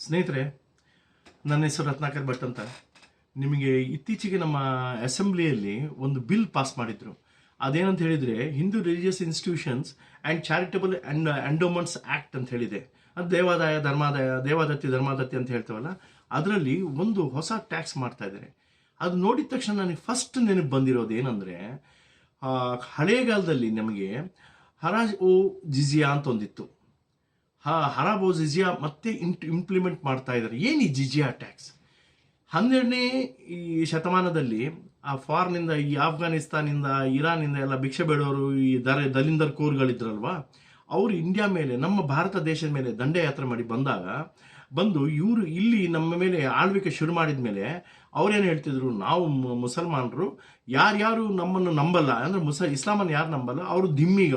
ಸ್ನೇಹಿತರೆ, ನನ್ನ ಹೆಸರು ರತ್ನಾಕರ್ ಭಟ್ ಅಂತ. ನಿಮಗೆ ಇತ್ತೀಚೆಗೆ ನಮ್ಮ ಅಸೆಂಬ್ಲಿಯಲ್ಲಿ ಒಂದು ಬಿಲ್ ಪಾಸ್ ಮಾಡಿದ್ರು. ಅದೇನಂತ ಹೇಳಿದರೆ Hindu religious institutions and charitable endowments act ಅಂತ ಹೇಳಿದೆ. ಅದು ದೇವಾದತ್ತಿ ಧರ್ಮಾದತ್ತಿ ಅಂತ ಹೇಳ್ತೇವಲ್ಲ, ಅದರಲ್ಲಿ ಒಂದು ಹೊಸ ಟ್ಯಾಕ್ಸ್ ಮಾಡ್ತಾ ಇದ್ದಾರೆ. ಅದು ನೋಡಿದ ತಕ್ಷಣ ನನಗೆ ಫಸ್ಟ್ ನೆನಪು ಬಂದಿರೋದು ಏನಂದರೆ, ಹಳೆಯಗಾಲದಲ್ಲಿ ನಮಗೆ ಹರಾಜ್ ಓ ಜಿಜಿಯಾ ಅಂತ ಒಂದಿತ್ತು. ಹರಾಬ್ ಓ ಜಿಜಿಯಾ ಮತ್ತೆ ಇಂಪ್ಲಿಮೆಂಟ್ ಮಾಡ್ತಾ ಇದ್ದಾರೆ. ಏನು ಈ ಜಿಜಿಯಾ ಟ್ಯಾಕ್ಸ್? 12ನೇ ಈ ಶತಮಾನದಲ್ಲಿ ಫಾರ್ನಿಂದ, ಈ ಆಫ್ಘಾನಿಸ್ತಾನಿಂದ, ಇರಾನಿಂದ ಎಲ್ಲ ಭಿಕ್ಷೆ ಬೇಡೋರು, ಈ ದಲಿಂದರ್ ಕೋರ್ಗಳಿದ್ರಲ್ವಾ, ಅವರು ಇಂಡಿಯಾ ಮೇಲೆ, ನಮ್ಮ ಭಾರತ ದೇಶದ ಮೇಲೆ ದಂಡಯಾತ್ರೆ ಮಾಡಿ ಬಂದು ಇವರು ಇಲ್ಲಿ ನಮ್ಮ ಮೇಲೆ ಆಳ್ವಿಕೆ ಶುರು ಮಾಡಿದ ಮೇಲೆ ಅವ್ರೇನು ಹೇಳ್ತಿದ್ರು, ನಾವು ಮುಸಲ್ಮಾನರು ಯಾರ್ಯಾರು ನಮ್ಮನ್ನು ನಂಬಲ್ಲ ಅಂದರೆ ಇಸ್ಲಾಮನ್ನು ಯಾರು ನಂಬಲ್ಲ ಅವರು ದಿಮ್ಮಿ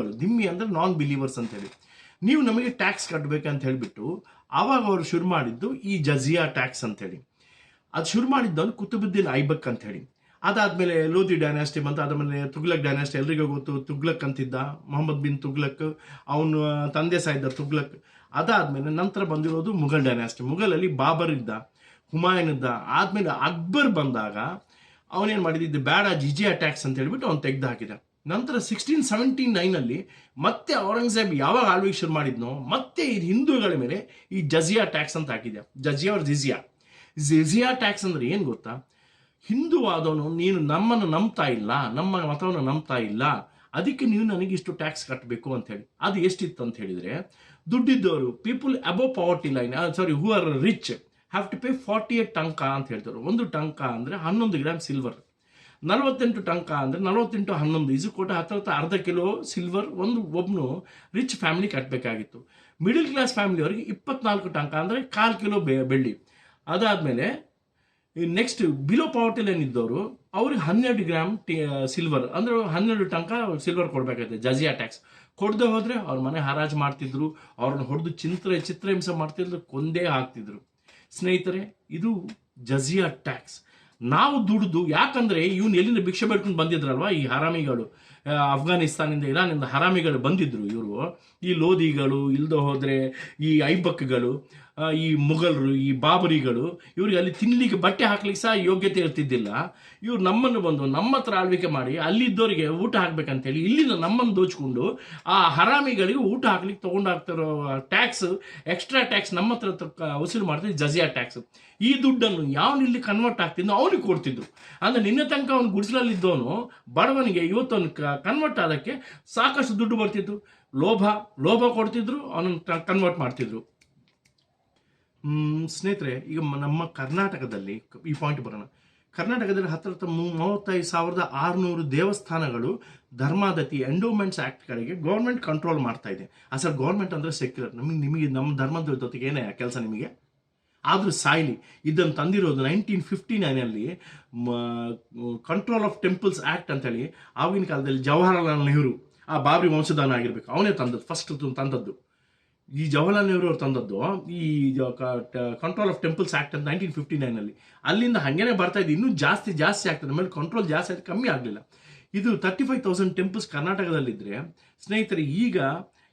ಅಂದರೆ ನಾನ್ ಬಿಲೀವರ್ಸ್ ಅಂತೇಳಿ, ನೀವು ನಮಗೆ ಟ್ಯಾಕ್ಸ್ ಕಟ್ಟಬೇಕಂತ ಹೇಳಿಬಿಟ್ಟು ಆವಾಗ ಅವರು ಶುರು ಮಾಡಿದ್ದು ಈ ಜಜಿಯಾ ಟ್ಯಾಕ್ಸ್ ಅಂತೇಳಿ. ಅದು ಶುರು ಮಾಡಿದ್ದವನು ಕುತುಬುದ್ದೀನ್ ಐಬಕ್ ಅಂತ ಹೇಳಿ. ಅದಾದಮೇಲೆ ಲೋಧಿ ಡೈನಾಸ್ಟಿ ಬಂತು. ಅದಾದಮೇಲೆ ತುಗ್ಲಕ್ ಡೈನಾಸ್ಟಿ, ಎಲ್ರಿಗೂ ಗೊತ್ತು. ತುಗ್ಲಕ್ ಅಂತಿದ್ದ ಮೊಹಮ್ಮದ್ ಬಿನ್ ತುಗ್ಲಕ್, ಅವನು ತಂದೆ ಸಾಯಿದ್ದ ತುಗ್ಲಕ್. ಅದಾದಮೇಲೆ ನಂತರ ಬಂದಿರೋದು ಮುಘಲ್ ಡೈನಾಸ್ಟಿ. ಮುಘಲಲ್ಲಿ ಬಾಬರ್ ಇದ್ದ, ಹುಮಾಯೂನ್ ಇದ್ದ. ಆದಮೇಲೆ ಅಕ್ಬರ್ ಬಂದಾಗ ಅವನೇನು ಮಾಡಿದ್ದು, ಬೇಡ ಜಿಜಿಯಾ ಟ್ಯಾಕ್ಸ್ ಅಂತ ಹೇಳ್ಬಿಟ್ಟು ಅವ್ನು ತೆಗೆದು ಹಾಕಿದ. ನಂತರ 1679 ಮತ್ತೆ ಔರಂಗಜೇಬ್ ಯಾವಾಗ ಆಳ್ವಿಕೆ ಶುರು ಮಾಡಿದ್ನೋ, ಮತ್ತೆ ಈ ಹಿಂದೂಗಳ ಮೇಲೆ ಈ ಜಜಿಯಾ ಟ್ಯಾಕ್ಸ್ ಅಂತ ಹಾಕಿದ್ಯಾ. ಜಜಿಯಾ ಅವ್ರ ಜಿಜಿಯಾ ಟ್ಯಾಕ್ಸ್ ಅಂದ್ರೆ ಏನು ಗೊತ್ತಾ? ಹಿಂದೂ ಆದವನು ನೀನು ನಮ್ಮನ್ನು ನಂಬ್ತಾ ಇಲ್ಲ, ನಮ್ಮ ಮತವನ್ನು ನಂಬ್ತಾ ಇಲ್ಲ, ಅದಕ್ಕೆ ನೀವು ನನಗೆ ಇಷ್ಟು ಟ್ಯಾಕ್ಸ್ ಕಟ್ಟಬೇಕು ಅಂತ ಹೇಳಿ. ಅದು ಎಷ್ಟಿತ್ತು ಅಂತ ಹೇಳಿದರೆ, ದುಡ್ಡಿದ್ದವರು, people above poverty line, who are rich, have to pay 48 ಟಂಕ ಅಂತ ಹೇಳ್ತಾರೆ. ಒಂದು ಟಂಕ ಅಂದರೆ 11 ಗ್ರಾಮ್ ಸಿಲ್ವರ್. 48 ಟಂಕ ಅಂದರೆ 40 × 11 ಈಜುಕೋಟ ಹತ್ರ ಅರ್ಧ ಕಿಲೋ ಸಿಲ್ವರ್ ಒಬ್ಬನು ರಿಚ್ ಫ್ಯಾಮಿಲಿ ಕಟ್ಟಬೇಕಾಗಿತ್ತು. ಮಿಡಿಲ್ ಕ್ಲಾಸ್ ಫ್ಯಾಮಿಲಿಯವರಿಗೆ 24 ಟಂಕ ಅಂದರೆ 1/4 ಕಿಲೋ ಬೆಳ್ಳಿ. ಅದಾದಮೇಲೆ ನೆಕ್ಸ್ಟ್ ಬಿಲೋ ಪಾವರ್ಟಿ ಲೈನ್ ಇದ್ದವರು ಅವ್ರಿಗೆ 12 ಗ್ರಾಮ್ ಸಿಲ್ವರ್ ಅಂದರೆ 12 ಟಂಕ ಸಿಲ್ವರ್ ಕೊಡಬೇಕಾಗುತ್ತೆ ಜಜಿಯಾ ಟ್ಯಾಕ್ಸ್. ಕೊಡದೆ ಹೋದರೆ ಅವ್ರ ಮನೆ ಹರಾಜು ಮಾಡ್ತಿದ್ರು, ಅವ್ರನ್ನ ಹೊಡೆದು ಚಿತ್ರಹಿಂಸೆ ಮಾಡ್ತಿದ್ರು, ಕೊಂದೇ ಹಾಕ್ತಿದ್ರು. ಸ್ನೇಹಿತರೆ, ಇದು ಜಜಿಯಾ ಟ್ಯಾಕ್ಸ್. ನಾವು ದುಡ್ದು, ಯಾಕಂದರೆ ಇವನು ಎಲ್ಲಿಂದ ಭಿಕ್ಷೆ ಬೇಡ್ಕೊಂಡು ಬಂದಿದ್ರಲ್ವ ಈ ಹರಾಮಿಗಳು, ಅಫ್ಘಾನಿಸ್ತಾನಿಂದ, ಇರಾನಿಂದ ಹರಾಮಿಗಳು ಬಂದಿದ್ರು. ಇವರು ಈ ಲೋಧಿಗಳು, ಇಲ್ಲದೆ ಹೋದರೆ ಈ ಐಬಕ್ಗಳು, ಈ ಮುಘಲರು, ಈ ಬಾಬರಿಗಳು, ಇವ್ರಿಗೆ ಅಲ್ಲಿ ತಿನ್ನಲಿಕ್ಕೆ ಬಟ್ಟೆ ಹಾಕ್ಲಿಕ್ಕೆ ಸಹ ಯೋಗ್ಯತೆ ಇರ್ತಿದ್ದಿಲ್ಲ. ಇವ್ರು ನಮ್ಮನ್ನು ಬಂದು ನಮ್ಮ ಹತ್ರ ಆಳ್ವಿಕೆ ಮಾಡಿ ಅಲ್ಲಿದ್ದವರಿಗೆ ಊಟ ಹಾಕ್ಬೇಕಂತೇಳಿ ಇಲ್ಲಿಂದ ನಮ್ಮನ್ನು ದೋಚ್ಕೊಂಡು ಆ ಹರಾಮಿಗಳಿಗೆ ಊಟ ಹಾಕ್ಲಿಕ್ಕೆ ತೊಗೊಂಡಾಗ್ತಿರೋ ಟ್ಯಾಕ್ಸ್, ಎಕ್ಸ್ಟ್ರಾ ಟ್ಯಾಕ್ಸ್ ನಮ್ಮ ಹತ್ರ ವಸೂಲು ಮಾಡ್ತಿದ್ದು ಜಜಿಯಾ ಟ್ಯಾಕ್ಸ್. ಈ ದುಡ್ಡನ್ನು ಯಾವನಿಲ್ಲಿ ಕನ್ವರ್ಟ್ ಆಗ್ತಿದ್ದೋ ಅವನಿಗೆ ಕೊಡ್ತಿದ್ರು. ಅಂದರೆ ನಿನ್ನೆ ತನಕ ಅವನು ಗುಡಿಸಲಲ್ಲಿದ್ದವನು ಬಡವನಿಗೆ ಇವತ್ತವನು ಕನ್ವರ್ಟ್ ಆದಕ್ಕೆ ಸಾಕಷ್ಟು ದುಡ್ಡು ಬರ್ತಿತ್ತು. ಲೋಭ ಕೊಡ್ತಿದ್ರು, ಅವನನ್ನು ಕನ್ವರ್ಟ್ ಮಾಡ್ತಿದ್ರು. ಸ್ನೇಹಿತರೆ, ಈಗ ನಮ್ಮ ಕರ್ನಾಟಕದಲ್ಲಿ ಈ ಪಾಯಿಂಟ್ ಬರೋಣ. ಕರ್ನಾಟಕದಲ್ಲಿ 35,600 ದೇವಸ್ಥಾನಗಳು ಧರ್ಮಾದತಿ ಎಂಡೋಮೆಂಟ್ಸ್ ಆ್ಯಕ್ಟ್ಗಳಿಗೆ ಗೌರ್ಮೆಂಟ್ ಕಂಟ್ರೋಲ್ ಮಾಡ್ತಾ ಇದೆ. ಅಸಲು ಗೌರ್ಮೆಂಟ್ ಅಂದರೆ ಸೆಕ್ಯುಲರ್. ನಿಮಗೆ ನಮ್ಮ ಧರ್ಮದ ಜೊತೆಗೆ ಏನೇ ಕೆಲಸ ನಿಮಗೆ? ಆದರೂ ಸಾಯ್ಲಿ, ಇದನ್ನು ತಂದಿರೋದು 1959 ಕಂಟ್ರೋಲ್ ಆಫ್ ಟೆಂಪಲ್ಸ್ ಆ್ಯಕ್ಟ್ ಅಂತೇಳಿ. ಆವಾಗಿನ ಕಾಲದಲ್ಲಿ ಜವಾಹರಲಾಲ್ ನೆಹರು, ಆ ಬಾಬ್ರಿ ವಂಶದಾನ ಆಗಿರ್ಬೇಕು, ಅವನೇ ಫಸ್ಟ್ ತಂದದ್ದು. ಈ ಜವಾಹರ್ಲಾಲ್ ನೆಹರು ಅವ್ರು ತಂದದ್ದು ಈ ಕಂಟ್ರೋಲ್ ಆಫ್ ಟೆಂಪಲ್ಸ್ ಆ್ಯಕ್ಟ್ ಅಂತ 1959. ಅಲ್ಲಿಂದ ಹಾಗೇನೆ ಬರ್ತಾ ಇದೆ, ಇನ್ನೂ ಜಾಸ್ತಿ ಆಗ್ತದೆ. ಆಮೇಲೆ ಕಂಟ್ರೋಲ್ ಜಾಸ್ತಿ ಆಯ್ತು, ಕಮ್ಮಿ ಆಗಲಿಲ್ಲ. ಇದು 35,000 ಟೆಂಪಲ್ಸ್ ಕರ್ನಾಟಕದಲ್ಲಿದ್ದರೆ ಸ್ನೇಹಿತರೆ, ಈಗ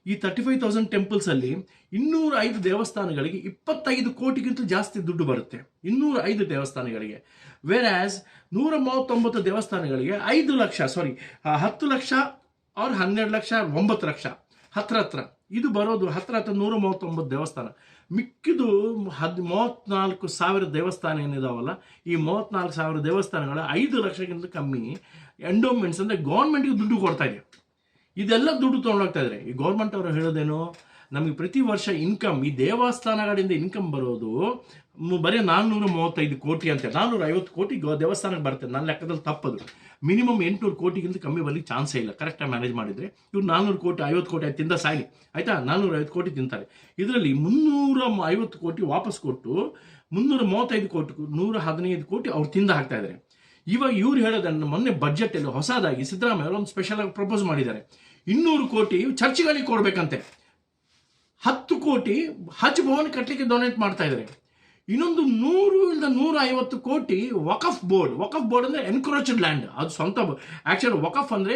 ಈ 35,000 ಟೆಂಪಲ್ಸಲ್ಲಿ 205 ದೇವಸ್ಥಾನಗಳಿಗೆ 25 ಕೋಟಿಗಿಂತ ಜಾಸ್ತಿ ದುಡ್ಡು ಬರುತ್ತೆ. 205 ದೇವಸ್ಥಾನಗಳಿಗೆ. ವೇರ್ 139 ದೇವಸ್ಥಾನಗಳಿಗೆ 10 ಲಕ್ಷ ಅವ್ರು 12 ಲಕ್ಷ 9 ಲಕ್ಷ ಹತ್ರ ಇದು ಬರೋದು. 139 ದೇವಸ್ಥಾನ. ಮಿಕ್ಕಿದು 34,000 ದೇವಸ್ಥಾನ ಏನಿದಾವಲ್ಲ, ಈ 34,000 ದೇವಸ್ಥಾನಗಳ 5 ಲಕ್ಷಕ್ಕಿಂತ ಕಮ್ಮಿ ಎಂಡೋಮೆಂಟ್ಸ್ ಅಂದರೆ ಗೌರ್ಮೆಂಟ್ಗೆ ದುಡ್ಡು ಕೊಡ್ತಾ ಇದೆ. ಇದೆಲ್ಲ ದುಡ್ಡು ತೊಗೊಂಡೋಗ್ತಾ ಇದ್ದಾರೆ. ಈ ಗೌರ್ಮೆಂಟ್ ಅವರು ಹೇಳೋದೇನು, ನಮಗೆ ಪ್ರತಿ ವರ್ಷ ಇನ್ಕಮ್, ಈ ದೇವಸ್ಥಾನಗಳಿಂದ ಇನ್ಕಮ್ ಬರೋದು ಬರೀ 435 ಕೋಟಿ ಅಂತ. 450 ಕೋಟಿ ದೇವಸ್ಥಾನಕ್ಕೆ ಬರುತ್ತೆ. ನನ್ನ ಲೆಕ್ಕದಲ್ಲಿ ತಪ್ಪದು. ಮಿನಿಮಮ್ 800 ಕೋಟಿಗಿಂತ ಕಮ್ಮಿ ಬರ್ಲಿಕ್ಕೆ ಚಾನ್ಸೇ ಇಲ್ಲ, ಕರೆಕ್ಟಾಗಿ ಮ್ಯಾನೇಜ್ ಮಾಡಿದರೆ. ಇವ್ರು 400 ಕೋಟಿ 50 ಕೋಟಿ ತಿಂದ ಸಾಯ್ಲಿ, ಆಯಿತಾ? 450 ಕೋಟಿ ತಿಂತಾರೆ. ಇದರಲ್ಲಿ 350 ಕೋಟಿ ವಾಪಸ್ ಕೊಟ್ಟು 335 ಕೋಟಿ 115 ಕೋಟಿ ಅವ್ರು ತಿಂದ ಹಾಕ್ತಾ ಇದ್ದಾರೆ. ಇವಾಗ ಇವ್ರು ಹೇಳೋದನ್ನು ಮೊನ್ನೆ ಬಜೆಟಲ್ಲಿ ಹೊಸದಾಗಿ ಸಿದ್ದರಾಮಯ್ಯ ಅವರು ಒಂದು ಸ್ಪೆಷಲ್ ಆಗಿ ಪ್ರಪೋಸ್ ಮಾಡಿದ್ದಾರೆ. 200 ಕೋಟಿ ಚರ್ಚ್ಗಳಿಗೆ ಕೊಡಬೇಕಂತೆ, 10 ಕೋಟಿ ಹಜ್ ಭವನ್ ಕಟ್ಟಲಿಕ್ಕೆ ಡೊನೇಟ್ ಮಾಡ್ತಾ ಇದ್ದಾರೆ. ಇನ್ನೊಂದು 100-150 ಕೋಟಿ ವಕಫ್ ಬೋರ್ಡ್ ಅಂದರೆ ಎನ್ಕ್ರೋಚ್ಡ್ ಲ್ಯಾಂಡ್, ಅದು ಸ್ವಂತ. ಆ್ಯಕ್ಚುಲಿ ವಕಫ್ ಅಂದರೆ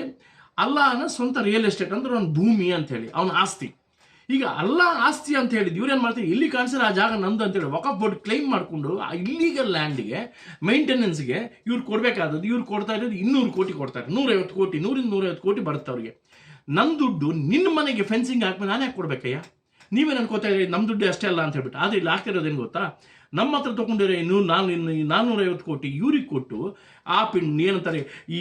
ಅಲ್ಲಾಹನ ಸ್ವಂತ ರಿಯಲ್ ಎಸ್ಟೇಟ್, ಅಂದ್ರೆ ಅವನ ಭೂಮಿ ಅಂತ ಹೇಳಿ, ಅವನ ಆಸ್ತಿ. ಈಗ ಅಲ್ಲ ಆಸ್ತಿ ಅಂತ ಹೇಳಿದ್ದು ಇವ್ರೇನು ಮಾಡ್ತಾರೆ, ಇಲ್ಲಿ ಕಾಣಿಸಿದ್ರೆ ಆ ಜಾಗ ನಂದು ಅಂತೇಳಿ ವಕಫ್ ಬೋರ್ಡ್ ಕ್ಲೈಮ್ ಮಾಡಿಕೊಂಡು ಆ ಇಲ್ಲೀಗಲ್ ಲ್ಯಾಂಡ್ಗೆ ಮೇಂಟೆನೆನ್ಸ್ಗೆ ಇವ್ರು ಕೊಡಬೇಕಾದದ್ದು ಇವ್ರು ಕೊಡ್ತಾ ಇರೋದು 200 ಕೋಟಿ ಕೊಡ್ತಾರೆ. 150 ಕೋಟಿ 100-150 ಕೋಟಿ ಬರುತ್ತೆ ಅವ್ರಿಗೆ. ನನ್ನ ದುಡ್ಡು ನಿನ್ನ ಮನೆಗೆ ಫೆನ್ಸಿಂಗ್ ಹಾಕ್ಬೇಕು, ನಾನು ಯಾಕೆ ಕೊಡ್ಬೇಕಯ್ಯ? ನೀವೇ ಅನ್ಕೋತಾ ಇದ್ದೀರಿ ನಮ್ಮ ದುಡ್ಡು ಅಷ್ಟೇ ಅಲ್ಲ ಅಂತ ಹೇಳ್ಬಿಟ್ಟು. ಆದರೆ ಇಲ್ಲಿ ಆಗ್ತಿರೋದೇನು ಗೊತ್ತಾ, ನಮ್ಮ ಹತ್ರ ತೊಗೊಂಡಿರೋ 450 ಕೋಟಿ ಇವ್ರಿಗೆ ಕೊಟ್ಟು ಆ ಏನಂತಾರೆ ಈ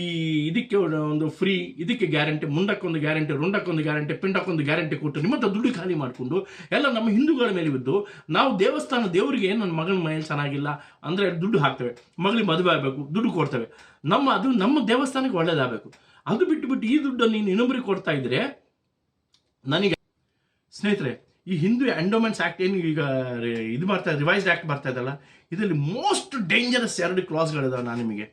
ಇದಕ್ಕೆ ಒಂದು ಫ್ರೀ, ಇದಕ್ಕೆ ಗ್ಯಾರಂಟಿ, ಮುಂಡಕ್ಕೊಂದು ಗ್ಯಾರಂಟಿ, ರುಂಡಕ್ಕೊಂದು ಗ್ಯಾರಂಟಿ, ಪಿಂಡಕ್ಕೊಂದು ಗ್ಯಾರಂಟಿ ಕೊಟ್ಟು ನಿಮ್ಮ ಹತ್ರ ದುಡ್ಡು ಖಾಲಿ ಮಾಡಿಕೊಂಡು ಎಲ್ಲ ನಮ್ಮ ಹಿಂದೂಗಳ ಮೇಲೆ ಬಿದ್ದು ನಾವು ದೇವರಿಗೆ ನನ್ನ ಮಗನ ಮನೇಲಿ ಚೆನ್ನಾಗಿಲ್ಲ ಅಂದರೆ ದುಡ್ಡು ಹಾಕ್ತೇವೆ, ಮಗಳಿಗೆ ಮದುವೆ ಆಗಬೇಕು ದುಡ್ಡು ಕೊಡ್ತೇವೆ, ಅದು ನಮ್ಮ ದೇವಸ್ಥಾನಕ್ಕೆ ಒಳ್ಳೇದಾಗಬೇಕು. ಅದು ಬಿಟ್ಟು ಈ ದುಡ್ಡನ್ನು ನೀನು ಇನ್ನೊಬ್ಬರಿಗೆ ಕೊಡ್ತಾ ಇದ್ರೆ ನನಗೆ ಸ್ನೇಹಿತರೆ, ಈ ಹಿಂದೂ ಎಂಡೋಮೆಂಟ್ಸ್ ಆಕ್ಟ್ ಏನು ಈಗ ಇದು ಬರ್ತಾ ರಿವೈಸ್ಡ್ ಆಕ್ಟ್ ಬರ್ತಾ ಇದಲ್ಲ, ಇದರಲ್ಲಿ ಮೋಸ್ಟ್ ಡೇಂಜರಸ್ 2 ಕ್ಲಾಸ್ಗಳಿದಾವೆ. ನಾನು ನಿಮಗೆ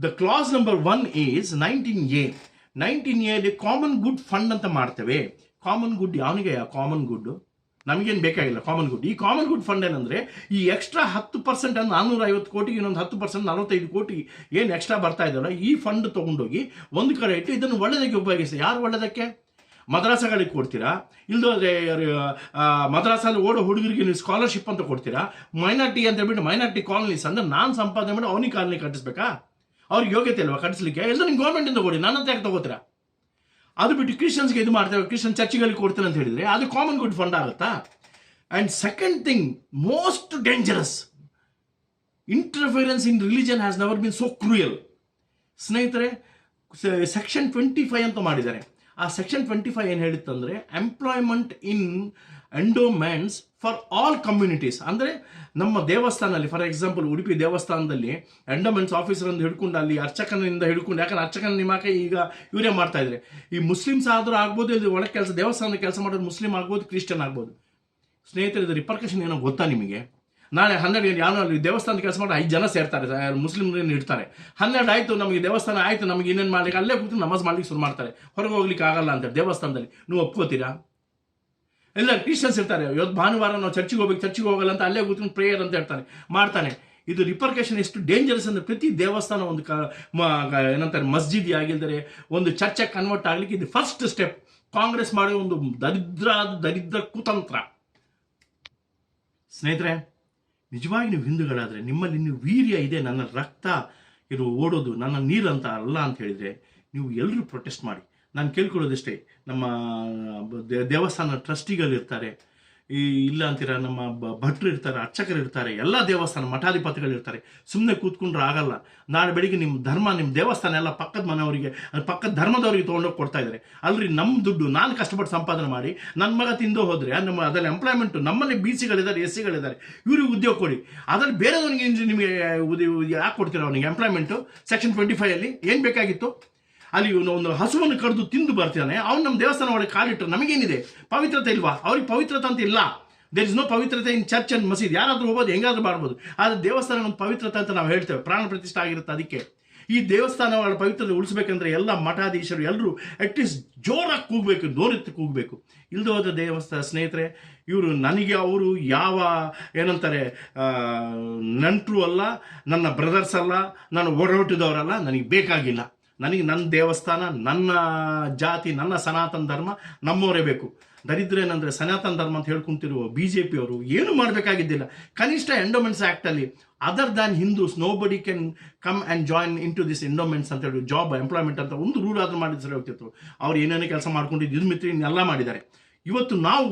the class number 1 is 19A common good fund ಅಂತ ಮಾಡ್ತೇವೆ. ಕಾಮನ್ ಗುಡ್ ಯಾವನಿಗೆ? ಕಾಮನ್ ಗುಡ್ ನಮಗೇನು ಬೇಕಾಗಿಲ್ಲ. ಕಾಮನ್ ಗುಡ್, ಈ ಕಾಮನ್ ಗುಡ್ ಫಂಡ್ ಏನಂದ್ರೆ ಈ ಎಕ್ಸ್ಟ್ರಾ 10% ಅಂದ್ರೆ 450 ಕೋಟಿಗೆ ಇನ್ನೊಂದು 10% 45 ಕೋಟಿ ಏನು ಎಕ್ಸ್ಟ್ರಾ ಬರ್ತಾ ಇದಲ್ಲ, ಈ ಫಂಡ್ ತೊಗೊಂಡೋಗಿ ಒಂದು ಕಡೆ ಇಟ್ಟು ಇದನ್ನು ಒಳ್ಳೆದಕ್ಕೆ ಉಪಯೋಗಿಸಿ. ಯಾರು ಒಳ್ಳೆದಕ್ಕೆ? ಮದ್ರಾಸಗಳಿಗೆ ಕೊಡ್ತೀರಾ, ಇಲ್ದೋದ್ರೆ ಮದ್ರಾಸಲ್ಲಿ ಓಡೋ ಹುಡುಗರಿಗೆ ನೀವು ಸ್ಕಾಲರ್ಶಿಪ್ ಅಂತ ಕೊಡ್ತೀರಾ. ಮೈನಾರಿಟಿ ಅಂತ ಹೇಳ್ಬಿಟ್ಟು ಮೈನಾರಿಟಿ ಕಾಲನೀಸ್ ಅಂದ್ರೆ ನಾನು ಸಂಪಾದನೆ ಮಾಡಿ ಅವನಿಗೆ ಕಾಲನಿ ಕಟ್ಟಿಸ್ಬೇಕಾ? ಅವ್ರಿಗೆ ಯೋಗ್ಯತೆ ಅಲ್ವಾ ಕಟ್ಟಿಸ್ಲಿಕ್ಕೆ? ಎಲ್ಲ ನೀವು ಗೌರ್ಮೆಂಟಿಂದ ಕೊಡಿ, ನನ್ನ ಹತ್ರ ಯಾಕೆ ತಗೋತೀರಾ? ಅದು ಬಿಟ್ಟು ಕ್ರಿಶ್ಚಿಯನ್ಸ್ಗೆ ಇದು ಮಾಡ್ತೇವೆ, ಕ್ರಿಶ್ಚಿಯನ್ ಚರ್ಚ್ಗಳಿಗೆ ಕೊಡ್ತೇನೆ ಅಂತ ಹೇಳಿದ್ರೆ ಅದು ಕಾಮನ್ ಗುಡ್ ಫಂಡ್ ಆಗುತ್ತಾ? And second thing, most dangerous, interference in religion has never been so cruel. ಸ್ನೇಹಿತರೆ, ಸೆಕ್ಷನ್ 25 ಅಂತ ಮಾಡಿದ್ದಾರೆ. ಆ ಸೆಕ್ಷನ್ 25 ಏನು ಹೇಳಿತ್ತಂದರೆ employment in endowments for all communities. ಅಂದರೆ ನಮ್ಮ ದೇವಸ್ಥಾನದಲ್ಲಿ, ಫಾರ್ ಎಕ್ಸಾಂಪಲ್ ಉಡುಪಿ ದೇವಸ್ಥಾನದಲ್ಲಿ ಎಂಡೋಮೆಂಟ್ಸ್ ಆಫೀಸರ್ ಅಂತ ಹಿಡ್ಕೊಂಡು ಅಲ್ಲಿ ಅರ್ಚಕನಿಂದ ಹಿಡ್ಕೊಂಡು, ಯಾಕಂದ್ರೆ ಅರ್ಚಕನ ನೇಮಕ ಈಗ ಇವರೇ ಮಾಡ್ತಾ ಇದ್ದಾರೆ. ಈ ಮುಸ್ಲಿಮ್ಸ್ ಆದರೂ ಆಗ್ಬೋದು, ಇಲ್ಲಿ ಒಳಗೆ ಕೆಲಸ ದೇವಸ್ಥಾನದ ಕೆಲಸ ಮಾಡೋದು ಮುಸ್ಲಿಂ ಆಗ್ಬೋದು, ಕ್ರಿಶ್ಚಿಯನ್ ಆಗ್ಬೋದು. ಸ್ನೇಹಿತರೆ, ಇದು ರಿಪರ್ಕಷನ್ ಏನೋ ಗೊತ್ತಾ ನಿಮಗೆ? ನಾಳೆ 12 ಯಾರು ಅಲ್ಲಿ ದೇವಸ್ಥಾನದ ಕೆಲಸ ಮಾಡಿ 5 ಜನ ಸೇರ್ತಾರೆ, ಮುಸ್ಲಿಮ್ರನ್ನ ಇಡ್ತಾರೆ. 12 ಆಯಿತು, ನಮಗೆ ದೇವಸ್ಥಾನ ಆಯಿತು, ನಮಗೆ ಇನ್ನೇನು ಮಾಡ್ಲಿಕ್ಕೆ ಅಲ್ಲೇ ಕೂತು ನಮಾಜ್ ಮಾಡ್ಲಿಕ್ಕೆ ಶುರು ಮಾಡ್ತಾರೆ. ಹೊರಗೆ ಹೋಗ್ಲಿಕ್ಕೆ ಆಗಲ್ಲ ಅಂತ ದೇವಸ್ಥಾನದಲ್ಲಿ. ನೀವು ಒಪ್ಕೋತೀರಾ? ಎಲ್ಲ ಕ್ರಿಶ್ಚಿಯನ್ಸ್ ಇರ್ತಾರೆ, ಇವತ್ತು ಭಾನುವಾರ ನಾವು ಚರ್ಚಿಗೆ ಹೋಗ್ಬೇಕು, ಚರ್ಚಿಗೆ ಹೋಗಲ್ಲ ಅಂತ ಅಲ್ಲೇ ಕೂತ್ಕೊಂಡು ಪ್ರೇಯರ್ ಅಂತ ಹೇಳ್ತಾರೆ, ಮಾಡ್ತಾನೆ. ಇದು ರಿಪರ್ಕಷನ್ ಎಷ್ಟು ಡೇಂಜರಸ್ ಅಂದರೆ ಪ್ರತಿ ದೇವಸ್ಥಾನ ಒಂದು ಏನಂತಾರೆ ಮಸ್ಜಿದ್ ಆಗಿಲ್ದರೆ ಒಂದು ಚರ್ಚೆ ಕನ್ವರ್ಟ್ ಆಗಲಿಕ್ಕೆ ಇದು ಫಸ್ಟ್ ಸ್ಟೆಪ್. ಕಾಂಗ್ರೆಸ್ ಮಾಡೋ ಒಂದು ದರಿದ್ರ ಕುತಂತ್ರ. ಸ್ನೇಹಿತರೆ, ನಿಜವಾಗಿ ನೀವು ಹಿಂದೂಗಳಾದರೆ ನಿಮ್ಮಲ್ಲಿ ನೀವು ವೀರ್ಯ ಇದೆ, ನನ್ನ ರಕ್ತ ಇದು ಓಡೋದು ನನ್ನ ನೀರಂತ ಅಲ್ಲ ಅಂತ ಹೇಳಿದರೆ ನೀವು ಎಲ್ಲರೂ ಪ್ರೊಟೆಸ್ಟ್ ಮಾಡಿ. ನಾನು ಕೇಳ್ಕೊಳ್ಳೋದಿಷ್ಟೇ, ನಮ್ಮ ದೇವಸ್ಥಾನ ಟ್ರಸ್ಟಿಗಳಿರ್ತಾರೆ, ಇಲ್ಲ ಅಂತೀರ ನಮ್ಮ ಭಟ್ರು ಇರ್ತಾರೆ, ಅರ್ಚಕರು ಇರ್ತಾರೆ, ಎಲ್ಲ ದೇವಸ್ಥಾನ ಮಠಾಧಿಪತಿಗಳಿರ್ತಾರೆ. ಸುಮ್ಮನೆ ಕೂತ್ಕೊಂಡ್ರೆ ಆಗಲ್ಲ. ನಾಳೆ ಬೆಳಿಗ್ಗೆ ನಿಮ್ಮ ಧರ್ಮ, ನಿಮ್ಮ ದೇವಸ್ಥಾನ ಎಲ್ಲ ಪಕ್ಕದ ಮನೆಯವರಿಗೆ, ಪಕ್ಕದ ಧರ್ಮದವರಿಗೆ ತೊಗೊಂಡೋಗಿ ಕೊಡ್ತಾ ಇದ್ದಾರೆ. ಅಲ್ರಿ, ನಮ್ಮ ದುಡ್ಡು ನಾನು ಕಷ್ಟಪಟ್ಟು ಸಂಪಾದನೆ ಮಾಡಿ ನನ್ನ ಮಗ ತಿಂದು ಹೋದರೆ ನಮ್ಮ ಅದರಲ್ಲಿ ಎಂಪ್ಲಾಯ್ಮೆಂಟು, ನಮ್ಮಲ್ಲಿ BC ಗಳಿದ್ದಾರೆ, SC ಗಳಿದ್ದಾರೆ, ಇವ್ರಿಗೆ ಉದ್ಯೋಗ ಕೊಡಿ. ಅದರಲ್ಲಿ ಬೇರೆದವನಿಗೆ ನಿಮಗೆ ಯಾಕೆ ಕೊಡ್ತೀರ ಅವನಿಗೆ ಎಂಪ್ಲಾಯ್ಮೆಂಟು? ಸೆಕ್ಷನ್ 25 ಏನು ಬೇಕಾಗಿತ್ತು? ಅಲ್ಲಿ ಒಂದು ಹಸುವನ್ನು ಕಡಿದು ತಿಂದು ಬರ್ತಾನೆ, ಅವ್ನು ನಮ್ಮ ದೇವಸ್ಥಾನ ಒಳಗೆ ಕಾಲಿಟ್ಟರು, ನಮಗೇನಿದೆ? ಪವಿತ್ರತೆ ಇಲ್ವಾ? ಅವ್ರಿಗೆ ಪವಿತ್ರತೆ ಅಂತ ಇಲ್ಲ. ದೇರ್ ಇಸ್ ನೋ ಪವಿತ್ರತೆ ಇನ್ ಚರ್ಚ್ ಅಂಡ್ ಮಸೀದ್. ಯಾರಾದರೂ ಹೋಗೋದು, ಹೆಂಗಾದ್ರೂ ಮಾಡ್ಬೋದು. ಆದರೆ ದೇವಸ್ಥಾನ ಒಂದು ಪವಿತ್ರತೆ ಅಂತ ನಾವು ಹೇಳ್ತೇವೆ, ಪ್ರಾಣ ಪ್ರತಿಷ್ಠೆ ಆಗಿರುತ್ತೆ. ಅದಕ್ಕೆ ಈ ದೇವಸ್ಥಾನಗಳ ಪವಿತ್ರತೆ ಉಳಿಸ್ಬೇಕಂದ್ರೆ ಎಲ್ಲ ಮಠಾಧೀಶರು ಎಲ್ಲರೂ ಅಟ್ಲೀಸ್ಟ್ ಜೋರಾಗಿ ಕೂಗಬೇಕು, ದೋರೆತ್ತಿ ಕೂಗಬೇಕು. ಇಲ್ದು ಹೋದ ದೇವಸ್ಥಾನ ಸ್ನೇಹಿತರೆ, ಇವರು ನನಗೆ ಅವರು ಯಾವ ಏನಂತಾರೆ ನಂಟರು ಅಲ್ಲ, ನನ್ನ ಬ್ರದರ್ಸ್ ಅಲ್ಲ, ನಾನು ಒಡಹುಟ್ಟಿದವರಲ್ಲ, ನನಗೆ ಬೇಕಾಗಿಲ್ಲ. ನನಗೆ ನನ್ನ ದೇವಸ್ಥಾನ, ನನ್ನ ಜಾತಿ, ನನ್ನ ಸನಾತನ ಧರ್ಮ ನಮ್ಮವರೇ ಬೇಕು. ದರಿದ್ರ ಏನಂದರೆ ಸನಾತನ ಧರ್ಮ ಅಂತ ಹೇಳ್ಕೊಂತಿರುವ BJP ಅವರು ಏನು ಮಾಡಬೇಕಾಗಿದ್ದಿಲ್ಲ. ಕನಿಷ್ಠ ಎಂಡೋಮೆಂಟ್ಸ್ ಆ್ಯಕ್ಟಲ್ಲಿ other than Hindus nobody can come and join in to this endowments ಅಂತ ಹೇಳಿ ಜಾಬ್ ಎಂಪ್ಲಾಯ್ಮೆಂಟ್ ಅಂತ ಒಂದು ರೂಲ್ ಆದರೂ ಮಾಡಿದ್ರೆ ಸರಿ ಹೋಗ್ತಿತ್ತು. ಅವ್ರು ಏನೇನೇ ಕೆಲಸ ಮಾಡ್ಕೊಂಡಿದ್ದು ಇದು ಮಿತ್ರ ಇನ್ನೆಲ್ಲ ಮಾಡಿದ್ದಾರೆ. ಇವತ್ತು ನಾವು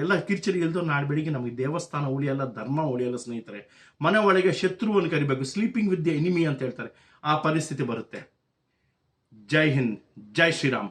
ಎಲ್ಲ ಕಿರ್ಚರಿ ಇಲ್ದೋ ನಾಳೆ ಬೆಳಿಗ್ಗೆ ನಮಗೆ ದೇವಸ್ಥಾನ ಉಳಿಯಲ್ಲ, ಧರ್ಮ ಉಳಿಯಲ್ಲ. ಸ್ನೇಹಿತರೆ, ಮನೆ ಒಳಗೆ ಶತ್ರುವನ್ನು ಕರಿಬೇಕು, ಸ್ಲೀಪಿಂಗ್ ವಿತ್ ದಿ ಎನಿಮಿ ಅಂತ ಹೇಳ್ತಾರೆ, ಆ ಪರಿಸ್ಥಿತಿ ಬರುತ್ತೆ. ಜೈ ಹಿಂದ್, ಜೈ ಶ್ರೀರಾಮ್.